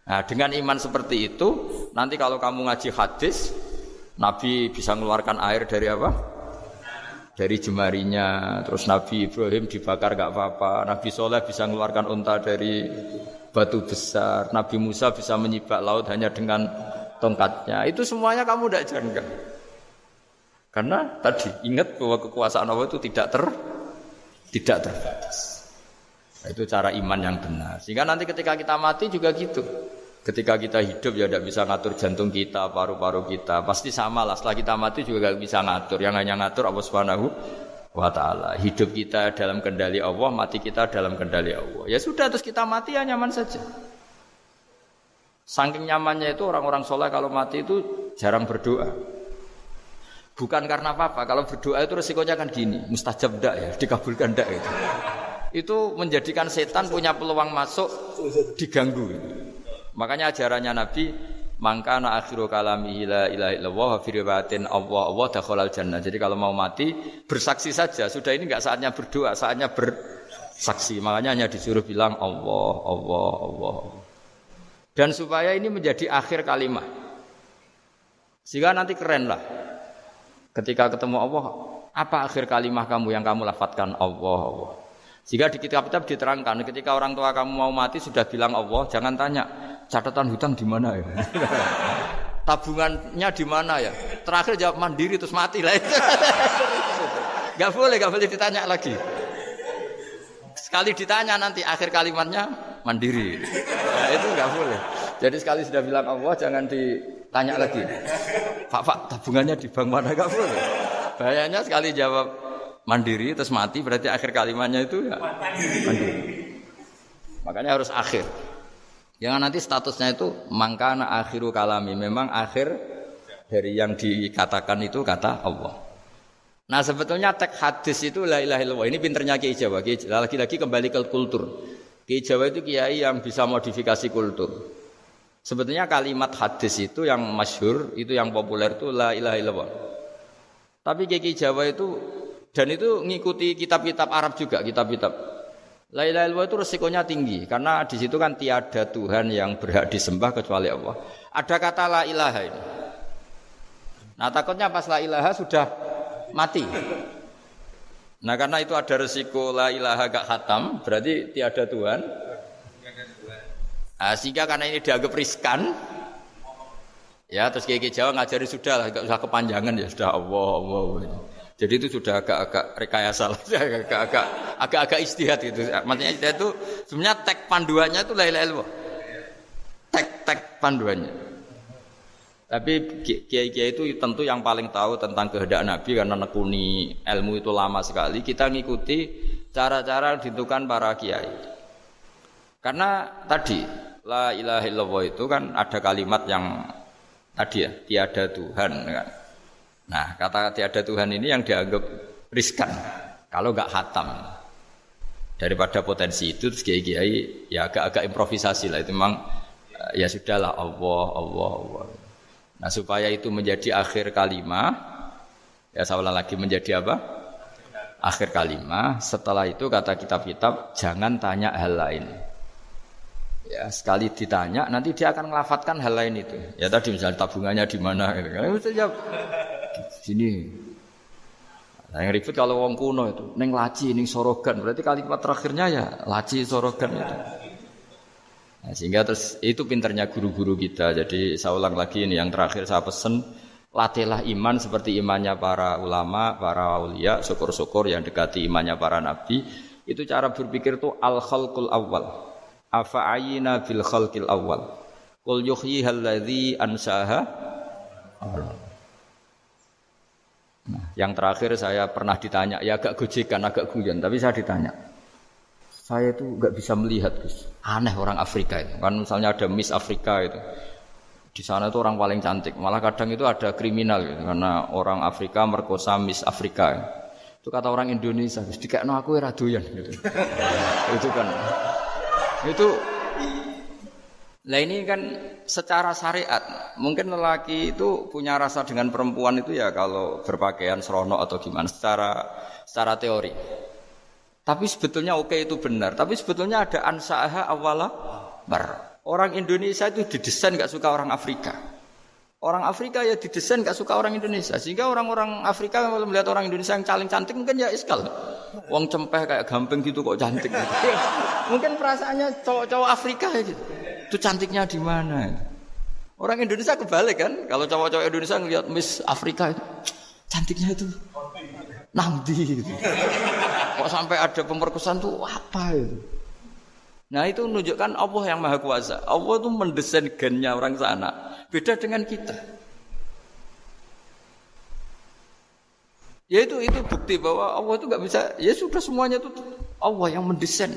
Nah, dengan iman seperti itu, nanti kalau kamu ngaji hadis, Nabi bisa mengeluarkan air dari apa? Dari jemarinya. Terus Nabi Ibrahim dibakar gak apa-apa. Nabi Soleh bisa mengeluarkan unta dari batu besar. Nabi Musa bisa menyibak laut hanya dengan tongkatnya. Itu semuanya kamu tidak jangka. Karena tadi ingat bahwa kekuasaan Allah itu tidak terbatas. Itu cara iman yang benar. Sehingga nanti ketika kita mati juga gitu. Ketika kita hidup ya tidak bisa ngatur jantung kita, paru-paru kita. Pasti sama lah. Setelah kita mati juga tidak bisa ngatur. Yang hanya ngatur Allah Subhanahu wa ta'ala. Hidup kita dalam kendali Allah, mati kita dalam kendali Allah. Ya sudah, terus kita mati ya nyaman saja. Saking nyamannya itu orang-orang soleh kalau mati itu jarang berdoa. Bukan karena apa-apa. Kalau berdoa itu resikonya kan gini, mustajab ndak ya, dikabulkan ndak itu. Itu menjadikan setan punya peluang masuk diganggu. Makanya ajarannya Nabi mangkana akhiru kalamihi la ilaha illallah wa fi riwayatin Allah dakhalal jannah. Jadi kalau mau mati bersaksi saja. Sudah ini enggak saatnya berdoa, saatnya bersaksi. Makanya hanya disuruh bilang Allah, Allah, Allah. Dan supaya ini menjadi akhir kalimat. Sehingga nanti keren lah. Ketika ketemu Allah, apa akhir kalimat kamu yang kamu lafadzkan Allah, Allah. Sehingga di kitab-kitab diterangkan ketika orang tua kamu mau mati sudah bilang Allah, jangan tanya catatan hutang di mana ya. Tabungannya di mana ya? Terakhir jawab mandiri terus mati lah. Gak boleh ditanya lagi. Sekali ditanya nanti akhir kalimatnya mandiri. Nah, itu gak boleh. Jadi sekali sudah bilang Allah jangan ditanya lagi. Pak, tabungannya di bank mana? Gak boleh. Bahayanya sekali jawab mandiri terus mati berarti akhir kalimatnya itu ya mandiri. Makanya harus akhir. Jangan nanti statusnya itu mangkana akhiru kalami, memang akhir dari yang dikatakan itu kata Allah. Nah sebetulnya teks hadis itu la ilaha illallah. Ini pinternya Kiai Jawa. Lagi-lagi kembali ke kultur. Kiai Jawa itu kiai yang bisa modifikasi kultur. Sebetulnya kalimat hadis itu yang masyhur, itu yang populer itu la ilaha illallah. Tapi Kiai Jawa itu dan itu ngikuti kitab-kitab Arab juga, kitab-kitab. La ilaha illallah itu resikonya tinggi karena di situ kan tiada Tuhan yang berhak disembah kecuali Allah. Ada kata la ilaha ini. Nah, takutnya pas la ilaha sudah mati. Nah, karena itu ada resiko la ilaha gak khatam, berarti tiada Tuhan. Nah, sehingga karena ini dianggap riskan. Ya, terus Kiai Jawa ngajari sudah lah, enggak usah kepanjangan ya, sudah Allah, Allah. Jadi itu sudah agak-agak rekayasa lah, agak-agak istihad gitu. Maksudnya istihad itu sebenarnya teks panduannya itu la ilaha illallah. Teks panduannya. Tapi kiai-kiai itu tentu yang paling tahu tentang kehendak Nabi karena nekuni ilmu itu lama sekali. Kita ngikuti cara-cara ditentukan para kiai. Karena tadi la ilaha illallah itu kan ada kalimat yang tadi ya, tiada Tuhan kan. Nah, kata tiada Tuhan ini yang dianggap riskan kalau enggak khatam. Daripada potensi itu terus kiai-kiai ya agak-agak improvisasi lah. Itu memang ya sudahlah Allah, Allah, Allah. Nah, supaya itu menjadi akhir kalimat, ya saya ulang lagi menjadi apa? Akhir kalimat. Setelah itu kata kitab-kitab jangan tanya hal lain. Ya, sekali ditanya nanti dia akan ngelafatkan hal lain itu. Ya tadi misalnya tabungannya di mana gitu. Kan mesti jawab sini. Nah, yang ribet kalau wong kuno itu ning laci, ning sorogan. Berarti kalimat terakhirnya ya laci sorogan itu. Nah, sehingga terus itu pinternya guru-guru kita. Jadi saya ulang lagi ini yang terakhir saya pesen, latihlah iman seperti imannya para ulama, para aulia, syukur-syukur yang dekati imannya para nabi. Itu cara berpikir itu al-khalqul awal. Afa'ayina bil khalqil awal. Qul yuhyihal ladzi ansaha. Nah, yang terakhir saya pernah ditanya, ya agak gojekan, agak guyon, tapi saya ditanya. Saya itu enggak bisa melihat, Gus. Aneh orang Afrika itu. Kan misalnya ada Miss Afrika itu. Di sana itu orang paling cantik. Malah kadang itu ada kriminal gitu, karena orang Afrika merkosa Miss Afrika. Itu kata orang Indonesia, Gus, dikekno aku ora doyan gitu. Itu kan. Itu lah ini kan secara syariat mungkin lelaki itu punya rasa dengan perempuan itu ya kalau berpakaian serono atau gimana secara teori. Tapi sebetulnya oke itu benar. Tapi sebetulnya ada ansaaha awala bar. Orang Indonesia itu didesain enggak suka orang Afrika. Orang Afrika ya didesain enggak suka orang Indonesia. Sehingga orang-orang Afrika kalau melihat orang Indonesia yang paling cantik mungkin ya iskal. Wong cempeh kayak gampang gitu kok cantik gitu. Mungkin perasaannya cowok-cowok Afrika gitu. Itu cantiknya di mana? Orang Indonesia kebalik kan? Kalau cowok-cowok Indonesia ngelihat Miss Afrika itu cantiknya itu nangdi gitu. Kok sampai ada pemerkosaan tuh apa itu? Nah itu menunjukkan Allah yang Maha Kuasa. Allah itu mendesain gennya orang sana. Beda dengan kita. Ya itu bukti bahwa Allah itu nggak bisa. Ya sudah semuanya itu Allah yang mendesain.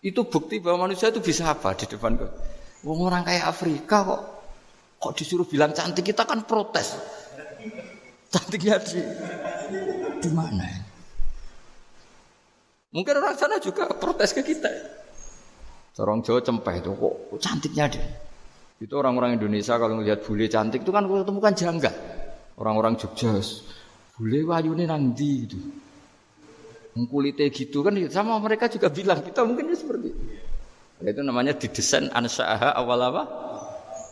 Itu bukti bahwa manusia itu bisa apa di depan kau. Orang kayak Afrika kok disuruh bilang cantik, kita kan protes. Cantiknya di mana? Mungkin orang sana juga protes ke kita. Orang Jawa cempeh itu kok cantiknya dia. Itu orang-orang Indonesia kalau melihat bule cantik itu kan ketemu kan janggal. Orang-orang Jogja, bule wayune nang ndi gitu. Kulitnya gitu kan sama mereka juga bilang kita mungkin seperti itu. Itu namanya didesain ansa'aha awal apa?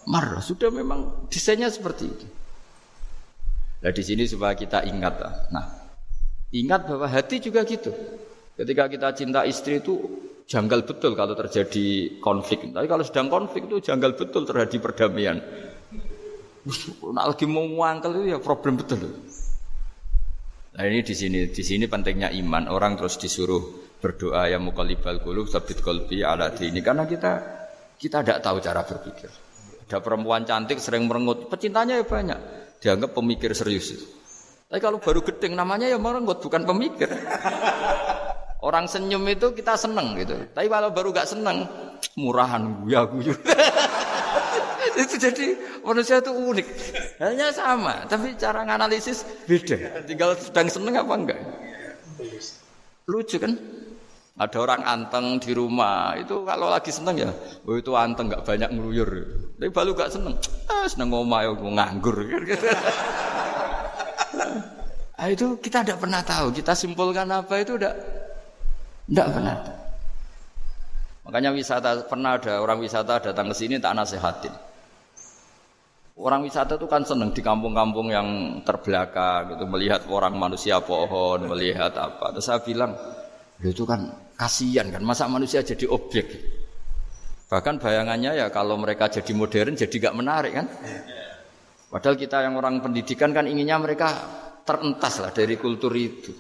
Marrah. Sudah memang desainnya seperti itu. Nah di sini supaya kita ingat. Nah, ingat bahwa hati juga gitu. Ketika kita cinta istri itu janggal betul kalau terjadi konflik. Tapi kalau sedang konflik itu janggal betul terjadi perdamaian. Nah, lagi mau ngangkel itu ya problem betul. Nah ini di sini pentingnya iman. Orang terus disuruh berdoa ya muqallibal qulub tsabbit qalbi ala dini karena kita tidak tahu cara berpikir. Ada perempuan cantik sering merengut, pecintanya ya banyak. Dianggap pemikir serius. Tapi kalau baru gedeng namanya ya merengut bukan pemikir. Orang senyum itu kita seneng gitu. Tapi kalau baru gak seneng, murahan guyu. Itu jadi manusia itu unik. Hanya sama, tapi cara nganalisis beda. Tinggal sedang seneng apa enggak. Lucu kan? Ada orang anteng di rumah, itu kalau lagi seneng ya, oh itu anteng enggak banyak ngeluyur. Tapi baru gak seneng, seneng ngomah ya nganggur. Nah, itu kita tidak pernah tahu. Kita simpulkan apa itu tidak pernah tahu. Makanya pernah ada orang wisata datang ke sini tak nasihatin. Orang wisata itu kan senang di kampung-kampung yang terbelakang gitu, melihat orang manusia pohon, melihat apa. Terus saya bilang, itu kan kasihan kan, masa manusia jadi objek. Bahkan bayangannya ya kalau mereka jadi modern jadi gak menarik kan. Padahal kita yang orang pendidikan kan inginnya mereka terentas lah dari kultur itu.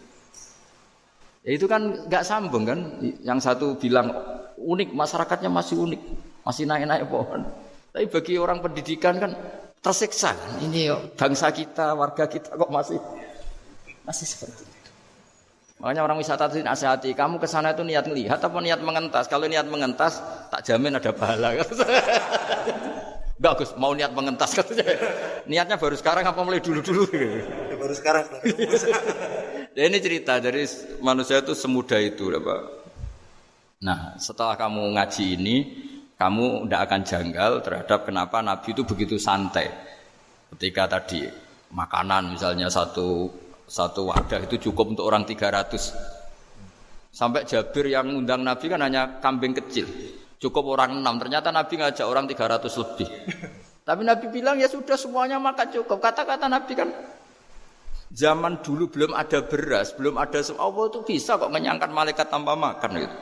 Ya itu kan gak sambung kan. Yang satu bilang unik, masyarakatnya masih unik, masih naik-naik pohon. Tapi bagi orang pendidikan kan tersiksa. Ini bangsa kita, warga kita kok masih seperti itu. Makanya orang wisata itu nasihati, kamu ke sana itu niat melihat apa niat mengentas? Kalau niat mengentas, tak jamin ada pahala. Enggak Gus, mau niat mengentas katanya. Niatnya baru sekarang apa mulai dulu-dulu? Baru sekarang. Ya ini cerita dari manusia itu semudah itu, Pak. Nah, setelah kamu ngaji ini, kamu tidak akan janggal terhadap kenapa Nabi itu begitu santai. Ketika tadi makanan misalnya satu wadah itu cukup untuk orang 300. Sampai Jabir yang ngundang Nabi kan hanya kambing kecil. Cukup orang 6. Ternyata Nabi ngajak orang 300 lebih. Tapi Nabi bilang ya sudah semuanya makan cukup. Kata-kata Nabi kan zaman dulu belum ada beras, belum ada Allah itu bisa kok mengenyangkan malaikat tanpa makan gitu.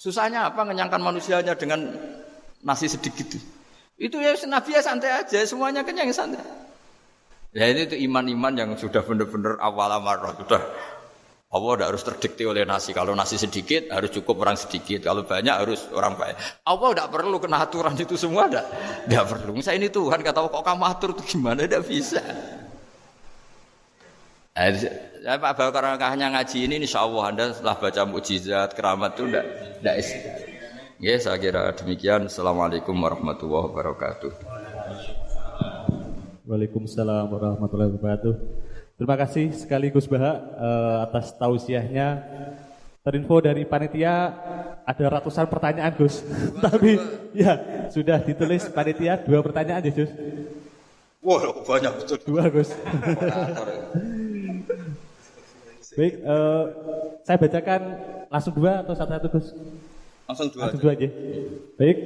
Susahnya apa ngenyangkan manusianya dengan nasi sedikit itu ya Nabi ya santai aja, semuanya kenyang santai. Ya itu iman-iman yang sudah benar-benar awal amarah sudah. Allah tidak harus terdikte oleh nasi. Kalau nasi sedikit harus cukup orang sedikit. Kalau banyak harus orang banyak. Allah tidak perlu kena aturan itu semua. Tidak perlu. Misalnya ini Tuhan kata kok kamu atur itu gimana? Tidak bisa. Pak Bakar hanya ngaji ini insya Allah Anda setelah baca mukjizat, keramat itu tidak istilah. Ya saya kira demikian. Assalamualaikum warahmatullahi wabarakatuh. Waalaikumsalam warahmatullahi wabarakatuh. Terima kasih sekali Gus Baha atas tausiahnya. Terinfo dari panitia ada ratusan pertanyaan Gus. Tapi ya sudah ditulis panitia 2 pertanyaan ya Gus. Wah banyak betul. 2 Gus. Baik, saya bacakan langsung 2 atau satu-satu Gus? Langsung 2 aja. Baik,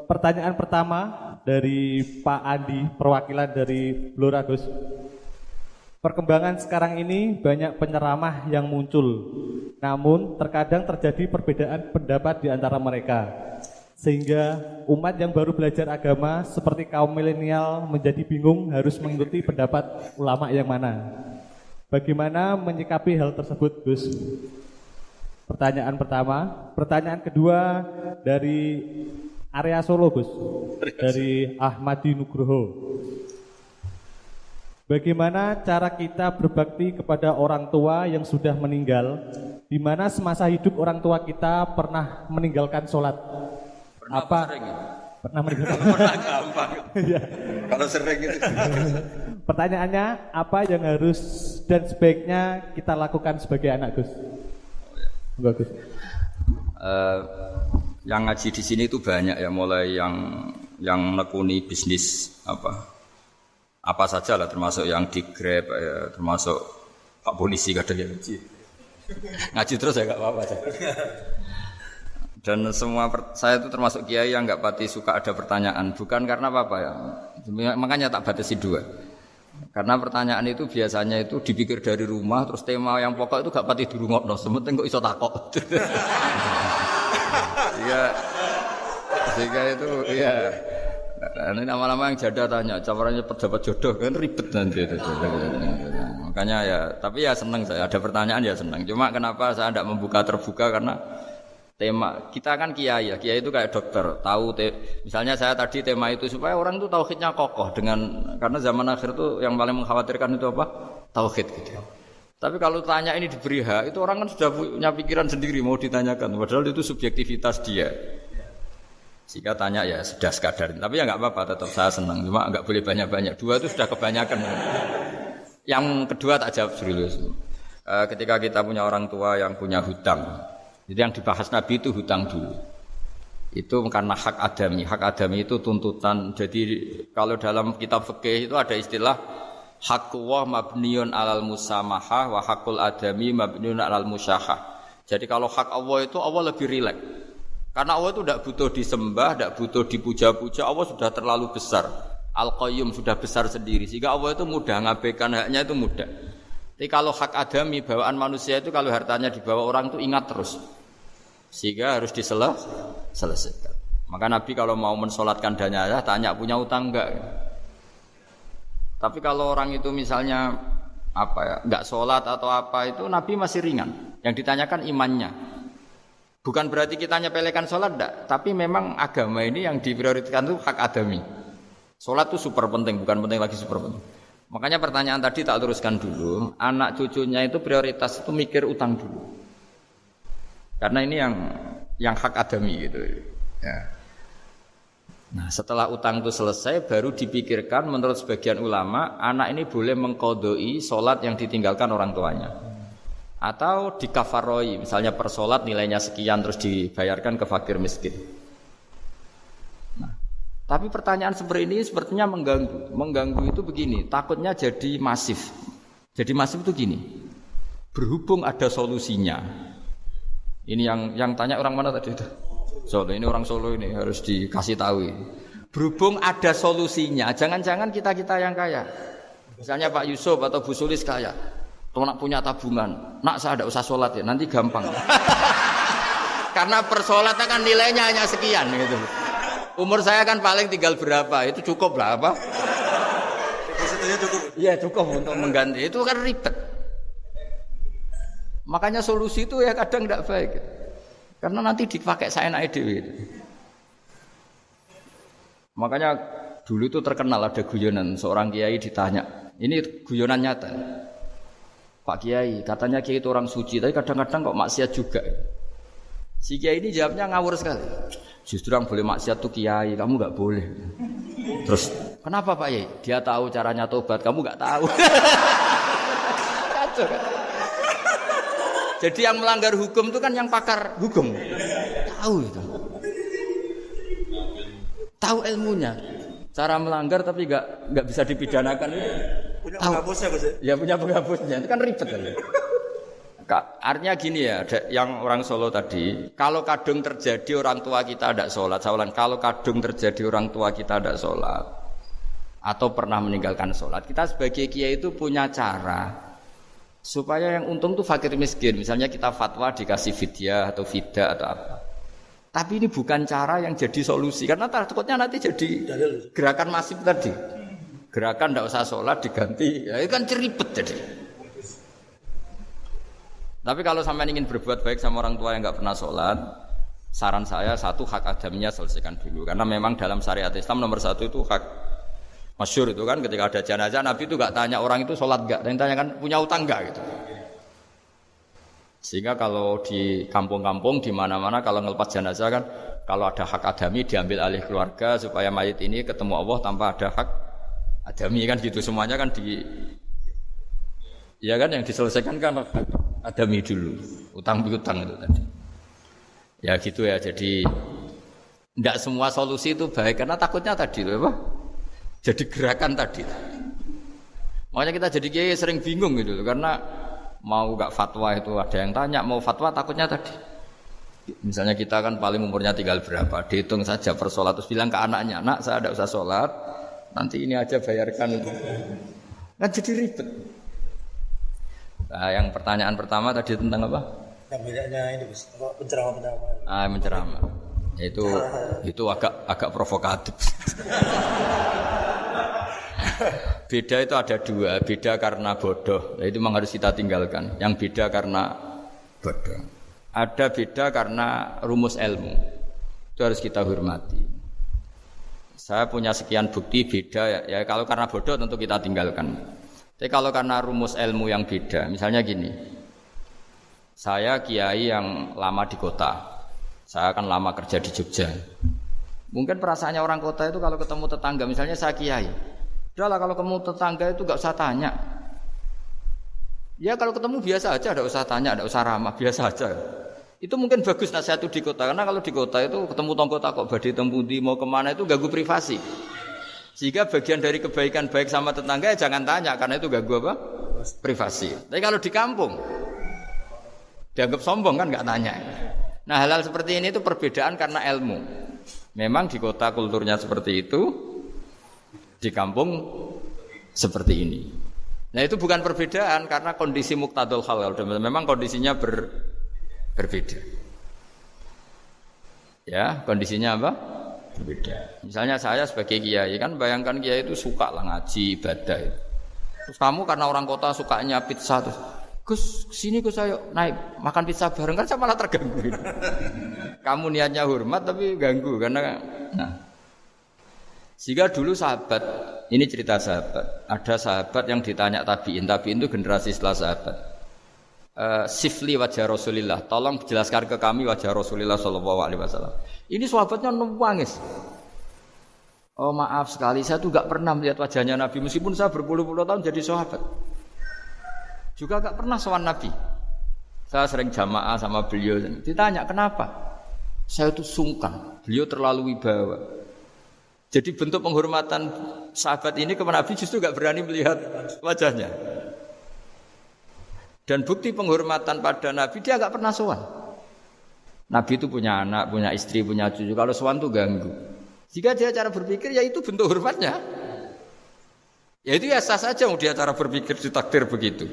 pertanyaan pertama dari Pak Andi, perwakilan dari Blora Gus. Perkembangan sekarang ini banyak penceramah yang muncul, namun terkadang terjadi perbedaan pendapat di antara mereka. Sehingga umat yang baru belajar agama seperti kaum milenial menjadi bingung harus mengikuti pendapat ulama yang mana. Bagaimana menyikapi hal tersebut, Gus? Pertanyaan pertama. Pertanyaan kedua dari area Solo, Gus. Dari Ahmadi Nugroho. Bagaimana cara kita berbakti kepada orang tua yang sudah meninggal, di mana semasa hidup orang tua kita pernah meninggalkan sholat? Pernah meninggalkan? Pernah gampang. Ya. Kalau sering gitu. Pertanyaannya, apa yang harus dan sebaiknya kita lakukan sebagai anak Gus? Enggak Gus. Yang ngaji di sini itu banyak ya, mulai yang nekuni bisnis apa saja lah, termasuk yang di Grab ya, termasuk Pak Polisi kadang yang ngaji terus ya nggak apa-apa. Dan semua saya itu termasuk kiai yang nggak pati suka ada pertanyaan, bukan karena apa-apa ya, makanya tak batasi 2. Karena pertanyaan itu biasanya itu dipikir dari rumah, terus tema yang pokok itu gak pati di rumah, no, sementing kok iso takok. Sehingga itu ya. Nah, ini lama-lama yang janda tanya, caranya pejabat jodoh kan ribet nanti itu. Makanya ya, tapi ya senang saya ada pertanyaan ya senang. Cuma kenapa saya tidak membuka terbuka karena tema kita kan kiai ya, kiai itu kayak dokter, tahu misalnya saya tadi tema itu supaya orang itu tauhidnya kokoh karena zaman akhir itu yang paling mengkhawatirkan itu apa? Tauhid gitu. Tapi kalau tanya ini diberi hak, itu orang kan sudah punya pikiran sendiri mau ditanyakan, padahal itu subjektivitas dia. Jika tanya ya sudah sekadar, tapi ya nggak apa-apa, tetap saya senang, cuma nggak boleh banyak-banyak. 2 itu sudah kebanyakan. Yang kedua tak jawab serius. Ketika kita punya orang tua yang punya hutang, jadi yang dibahas Nabi itu hutang dulu. Itu karena hak adami. Hak adami itu tuntutan. Jadi kalau dalam kitab fikih itu ada istilah haqqullah mabniun alal musamahah wa haqqul adami mabniun alal musyahah. Jadi kalau hak Allah itu Allah lebih rileks. Karena Allah itu tidak butuh disembah, tidak butuh dipuja-puja. Allah sudah terlalu besar. Al-Qayyum sudah besar sendiri. Sehingga Allah itu mudah ngabaikan haknya itu mudah. Tapi kalau hak adami, bawaan manusia itu kalau hartanya dibawa orang itu ingat terus. Sehingga harus diselesaikan. Maka Nabi kalau mau mensolatkan jenazah tanya punya utang enggak. Tapi kalau orang itu misalnya enggak sholat atau apa itu Nabi masih ringan. Yang ditanyakan imannya. Bukan berarti kita nyepelekan sholat enggak. Tapi memang agama ini yang diprioritaskan itu hak adami. Sholat itu super penting, bukan penting lagi super penting. Makanya pertanyaan tadi tak teruskan dulu. Anak cucunya itu prioritas itu mikir utang dulu. Karena ini yang hak adami gitu. Ya. Nah setelah utang itu selesai baru dipikirkan menurut sebagian ulama anak ini boleh mengqodoi sholat yang ditinggalkan orang tuanya. Atau dikafaroi, misalnya per sholat nilainya sekian terus dibayarkan ke fakir miskin. Nah, tapi pertanyaan seperti ini sepertinya mengganggu. Mengganggu itu begini, takutnya jadi masif. Jadi masif itu gini, berhubung ada solusinya. Ini yang tanya orang mana tadi itu? Solo, ini orang Solo ini harus dikasih tahu. Berhubung ada solusinya, jangan-jangan kita yang kaya. Misalnya Pak Yusuf atau Bu Sulis kaya. Kalau nak punya tabungan, nak saya tidak usah sholat ya, nanti gampang. Karena per sholatnya kan nilainya hanya sekian gitu. Umur saya kan paling tinggal berapa, itu cukup berapa? Depositonya cukup. Iya cukup untuk mengganti, itu kan ribet. Makanya solusi itu ya kadang tidak baik. Karena nanti dipakai seenaknya dewe. Makanya dulu itu terkenal ada guyonan, seorang kiai ditanya, ini guyonan nyata. Pak Kiai, katanya Kiai itu orang suci, tapi kadang-kadang kok maksiat juga. Si Kiai ini jawabnya ngawur sekali. Justru yang boleh maksiat tuh Kiai, kamu nggak boleh. Terus, kenapa Pak Kiai? Dia tahu caranya tobat, kamu nggak tahu. Kacau kan? Jadi yang melanggar hukum itu kan yang pakar hukum. Tahu itu. Tahu ilmunya. Cara melanggar tapi nggak bisa dipidanakan. Punya penghapusnya Gus ya? Punya penghapusnya, itu kan ribet kan ya. Artinya gini ya, yang orang Solo tadi, kalau kadung terjadi orang tua kita tidak sholat, saya ulang, kalau kadung terjadi orang tua kita tidak sholat atau pernah meninggalkan sholat, kita sebagai kiai itu punya cara supaya yang untung itu fakir miskin. Misalnya kita fatwa dikasih fidyah atau fida atau apa. Tapi ini bukan cara yang jadi solusi, karena takutnya nanti jadi gerakan masif tadi. Gerakan tidak usah sholat diganti, ya itu kan ceribet jadi. Tapi kalau sampai ingin berbuat baik sama orang tua yang nggak pernah sholat, saran saya satu hak adamnya selesaikan dulu. Karena memang dalam syariat Islam nomor 1 itu hak masyhur itu kan ketika ada jenazah Nabi itu nggak tanya orang itu sholat nggak, dan tanya kan punya utang nggak gitu. Sehingga kalau di kampung-kampung di mana-mana kalau ngelepas jenazah kan kalau ada hak adami diambil alih keluarga supaya mayit ini ketemu Allah tanpa ada hak adami kan gitu, semuanya kan ya kan yang diselesaikan kan adami dulu, utang piutang itu tadi. Ya gitu ya. Jadi tidak semua solusi itu baik karena takutnya tadi loh, apa? Jadi gerakan tadi. Makanya kita jadi kiai sering bingung gitu loh, karena mau gak fatwa itu ada yang tanya, mau fatwa takutnya tadi. Misalnya kita kan paling umurnya tinggal berapa, dihitung saja per sholat terus bilang ke anaknya, nak saya tidak usah sholat, nanti ini aja bayarkan itu. Kan jadi ribet. Nah, yang pertanyaan pertama tadi tentang apa? Yang bedanya ini Gus, penceramah-penceramah. Menceramah. Itu agak provokatif. Beda itu ada dua, beda karena bodoh. Nah, itu memang harus kita tinggalkan. Yang beda karena bodoh. Ada beda karena rumus ilmu. Itu harus kita hormati. Saya punya sekian bukti beda ya kalau karena bodoh tentu kita tinggalkan. Tapi kalau karena rumus ilmu yang beda, misalnya gini. Saya kiai yang lama di kota. Saya kan lama kerja di Jogja. Mungkin perasaannya orang kota itu kalau ketemu tetangga, misalnya saya kiai. Udahlah kalau ketemu tetangga itu gak usah tanya. Ya kalau ketemu biasa aja, tidak usah tanya, tidak usah ramah, biasa aja. Itu mungkin bagus nasihat itu di kota, karena kalau di kota itu ketemu tonggo takok badhe tempundi mau kemana itu ganggu privasi. Sehingga bagian dari kebaikan baik sama tetangga ya jangan tanya, karena itu ganggu apa? Privasi. Tapi kalau di kampung dianggap sombong kan nggak tanya. Nah hal-hal seperti ini itu perbedaan karena ilmu. Memang di kota kulturnya seperti itu, di kampung seperti ini. Nah itu bukan perbedaan karena kondisi muqtadul hal. Memang kondisinya berbeda. Ya kondisinya apa? Berbeda. Misalnya saya sebagai kiai kan bayangkan kiai itu suka lah ngaji ibadah. Terus kamu karena orang kota sukanya pizza terus Gus, sini Gus ayo naik makan pizza bareng kan saya malah terganggu. Kamu niatnya hormat tapi ganggu karena sehingga dulu sahabat, ini cerita sahabat, ada sahabat yang ditanya tabiin itu generasi setelah sahabat. Sifli wajah Rasulillah, tolong jelaskan ke kami wajah Rasulillah sallallahu alaihi wasallam. Ini sahabatnya nangis. Oh maaf sekali, saya tuh gak pernah melihat wajahnya Nabi meskipun saya berpuluh-puluh tahun jadi sahabat. Juga gak pernah sowan Nabi. Saya sering jamaah sama beliau. Ditanya kenapa? Saya itu sungkan. Beliau terlalu wibawa. Jadi bentuk penghormatan sahabat ini kepada Nabi justru gak berani melihat wajahnya. Dan bukti penghormatan pada Nabi dia gak pernah sowan. Nabi itu punya anak, punya istri, punya cucu. Kalau sowan itu ganggu. Jika dia cara berpikir ya itu bentuk hormatnya. Ya itu ya sah saja dia cara berpikir ditakdir begitu.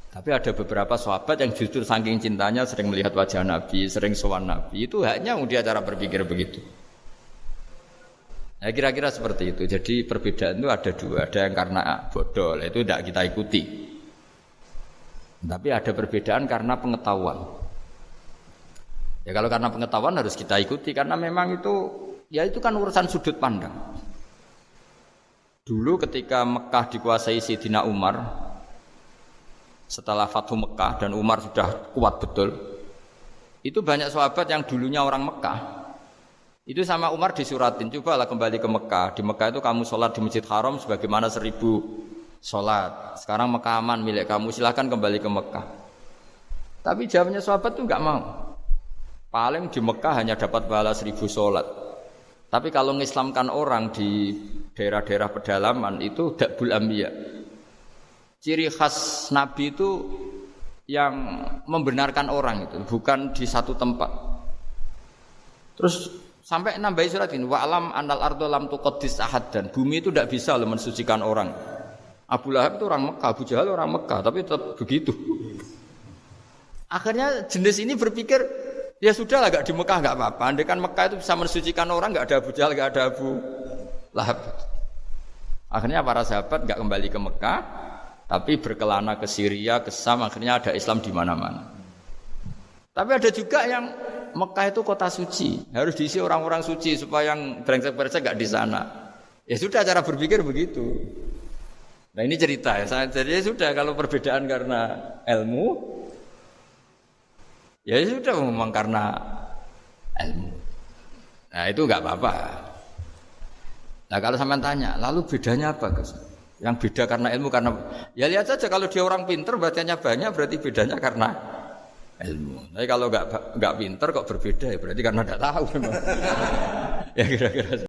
Tapi ada beberapa sahabat yang justru saking cintanya sering melihat wajah Nabi, sering sowan Nabi. Itu haknya dia cara berpikir begitu. Nah kira-kira seperti itu. Jadi perbedaan itu ada dua. Ada yang karena bodoh, itu tidak kita ikuti. Tapi ada perbedaan karena pengetahuan. Ya kalau karena pengetahuan harus kita ikuti. Karena memang itu, ya itu kan urusan sudut pandang. Dulu ketika Mekah dikuasai Sayyidina Umar, setelah Fathu Mekah dan Umar sudah kuat betul, itu banyak sahabat yang dulunya orang Mekah, itu sama Umar disuratin, cobalah kembali ke Mekah. Di Mekah itu kamu sholat di Masjid Haram sebagaimana 1000 sholat. Sekarang Mekah aman milik kamu, silahkan kembali ke Mekah. Tapi jawabnya sahabat itu enggak mau. Paling di Mekah hanya dapat pahala 1000 sholat. Tapi kalau mengislamkan orang di daerah-daerah pedalaman itu dakbul anbiya. Ciri khas Nabi itu yang membenarkan orang itu, bukan di satu tempat. Terus sampai nambahi surat ini, wa alam anal ardo lam tuqaddis ahad, dan bumi itu tidak bisa loh mensucikan orang. Abu Lahab itu orang Mekah, Abu Jahal orang Mekah, tapi tetap begitu. Akhirnya jenis ini berpikir, ya sudah lah, gak di Mekah gak apa-apa. Andai kan Mekah itu bisa mensucikan orang, gak ada Abu Jahal, gak ada Abu Lahab. Akhirnya para sahabat gak kembali ke Mekah, tapi berkelana ke Syria, ke Syam, akhirnya ada Islam di mana-mana. Tapi ada juga yang Mekah itu kota suci, harus diisi orang-orang suci supaya yang brengsek-brengsek gak di sana. Ya sudah, cara berpikir begitu. Nah ini cerita ya, jadi sudah kalau perbedaan karena ilmu, ya sudah memang karena ilmu. Nah itu nggak apa-apa. Nah kalau sampean tanya, lalu bedanya apa Gus? Yang beda karena ilmu karena, ya lihat saja kalau dia orang pinter bacanya banyak berarti bedanya karena ilmu. Tapi kalau nggak pinter kok berbeda ya berarti karena nggak tahu memang. Ya kira-kira.